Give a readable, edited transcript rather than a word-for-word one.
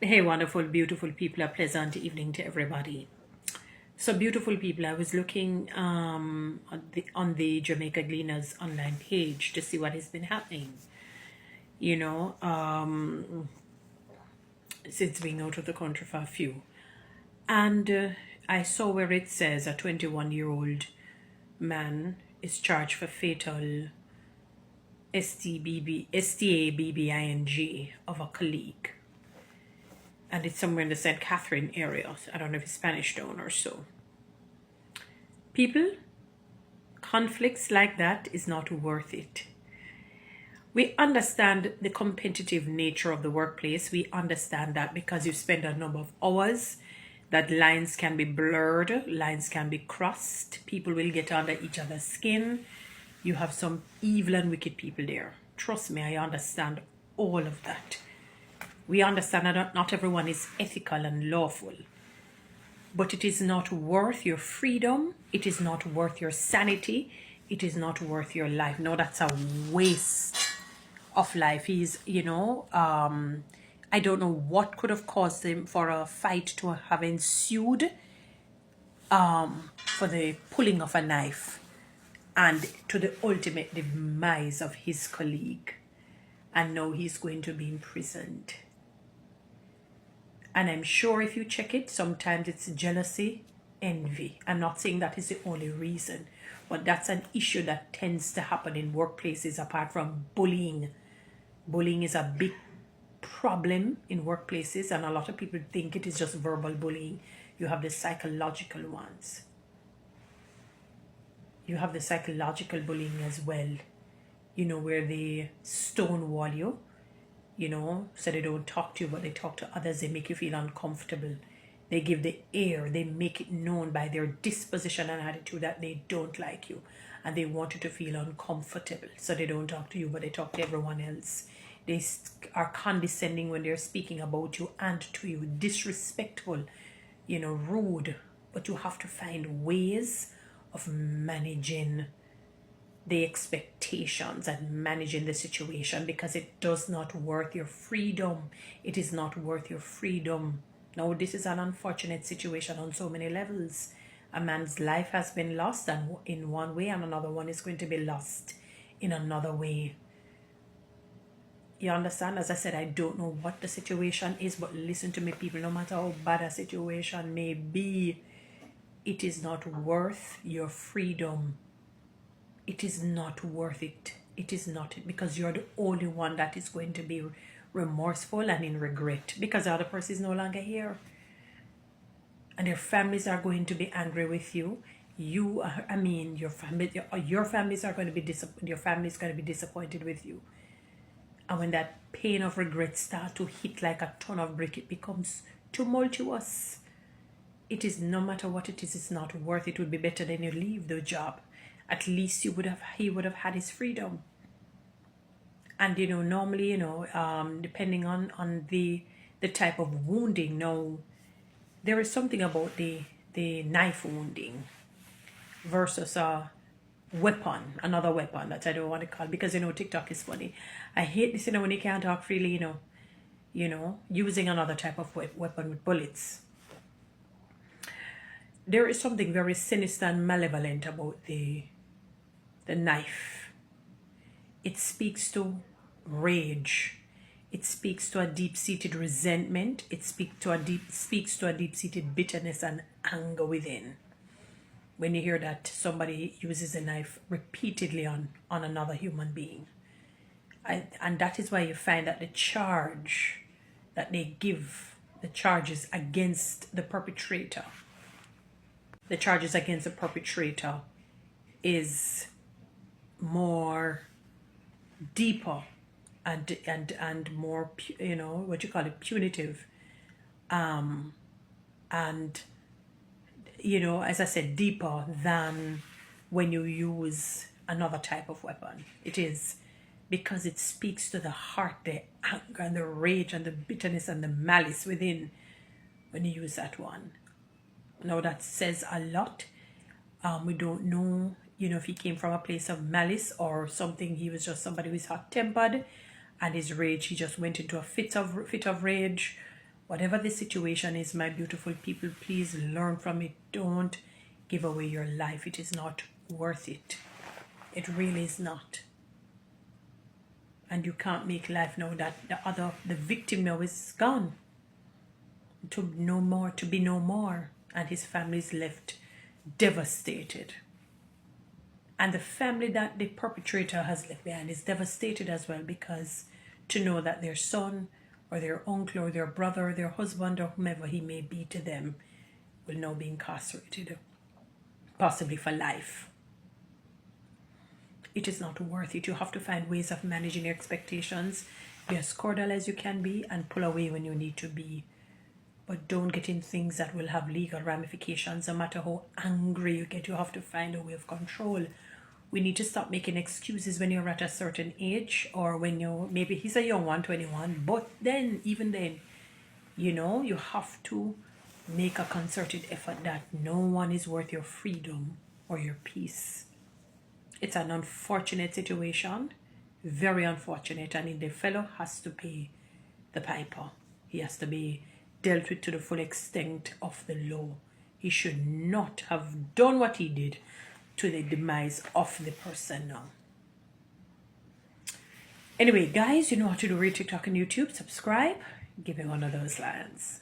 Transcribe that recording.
Hey, wonderful, beautiful people. A pleasant evening to everybody. So, beautiful people, I was looking on the Jamaica Gleaners online page to see what has been happening. You know, since being out of the country for a few, and I saw where it says a 21-year-old man is charged for fatal STABBING of a colleague, and it's somewhere in the St. Catherine area. I don't know if it's Spanish Town or so. People, conflicts like that is not worth it. We understand the competitive nature of the workplace. We understand that because you spend a number of hours, that lines can be blurred, lines can be crossed, people will get under each other's skin. You have some evil and wicked people there. Trust me, I understand all of that. We understand that not everyone is ethical and lawful. But it is not worth your freedom. It is not worth your sanity. It is not worth your life. No, that's a waste of life. I don't know what could have caused him for a fight to have ensued, for the pulling of a knife and to the ultimate demise of his colleague. And now he's going to be imprisoned. And I'm sure if you check it, sometimes it's jealousy, envy. I'm not saying that is the only reason, but that's an issue that tends to happen in workplaces apart from bullying. Bullying is a big problem in workplaces, and a lot of people think it is just verbal bullying. You have the psychological ones. You have the psychological bullying as well, where they stonewall you. So they don't talk to you, but they talk to others. They make you feel uncomfortable. They give the air. They make it known by their disposition and attitude that they don't like you. And they want you to feel uncomfortable. So they don't talk to you, but they talk to everyone else. They are condescending when they're speaking about you and to you. Disrespectful, rude. But you have to find ways of managing the expectations and managing the situation, because it does not worth your freedom. It is not worth your freedom. Now, this is an unfortunate situation on so many levels. A man's life has been lost, and in one way, and another one is going to be lost in another way. You understand? As I said, I don't know what the situation is, but listen to me, people. No matter how bad a situation may be, it is not worth your freedom. It is not worth it. It is not, because you're the only one that is going to be remorseful and in regret, because the other person is no longer here. And their families are going to be angry with you. Your families are going to be your family is going to be disappointed with you. And when that pain of regret starts to hit like a ton of brick, it becomes tumultuous. It is, no matter what it is, it's not worth it. It would be better than you leave the job. At least he would have had his freedom. And normally, depending on the type of wounding. Now, there is something about the knife wounding versus a weapon, another weapon that I don't want to call, because TikTok is funny. I hate this, when you can't talk freely, using another type of weapon with bullets. There is something very sinister and malevolent about the knife. It speaks to rage. It speaks to a deep-seated resentment. It speaks to a deep-seated bitterness and anger within. When you hear that somebody uses a knife repeatedly on another human being. And that is why you find that the charge that they give, the charges against the perpetrator, is more deeper and more punitive, and as I said, deeper than when you use another type of weapon. It is, because it speaks to the heart, the anger and the rage and the bitterness and the malice within when you use that one. Now, that says a lot. We don't know, if he came from a place of malice or something. He was just somebody who's hot-tempered, and his rage, he just went into a fit of rage. Whatever the situation is, my beautiful people, please learn from it. Don't give away your life. It is not worth it. It really is not. And you can't make life now that the victim now is gone. To be no more. And his family is left devastated. And the family that the perpetrator has left behind is devastated as well, because to know that their son or their uncle or their brother or their husband or whomever he may be to them will now be incarcerated, possibly for life. It is not worth it. You have to find ways of managing your expectations. Be as cordial as you can be and pull away when you need to be. But don't get in things that will have legal ramifications. No matter how angry you get, you have to find a way of control. We need to stop making excuses when you're at a certain age, or when maybe he's a young one, 21, but then, even then, you have to make a concerted effort that no one is worth your freedom or your peace. It's an unfortunate situation, very unfortunate, and the fellow has to pay the piper. He has to be dealt with to the full extent of the law. He should not have done what he did to the demise of the person now. Anyway, guys, you know how to do real TikTok and YouTube. Subscribe. Give me one of those lines.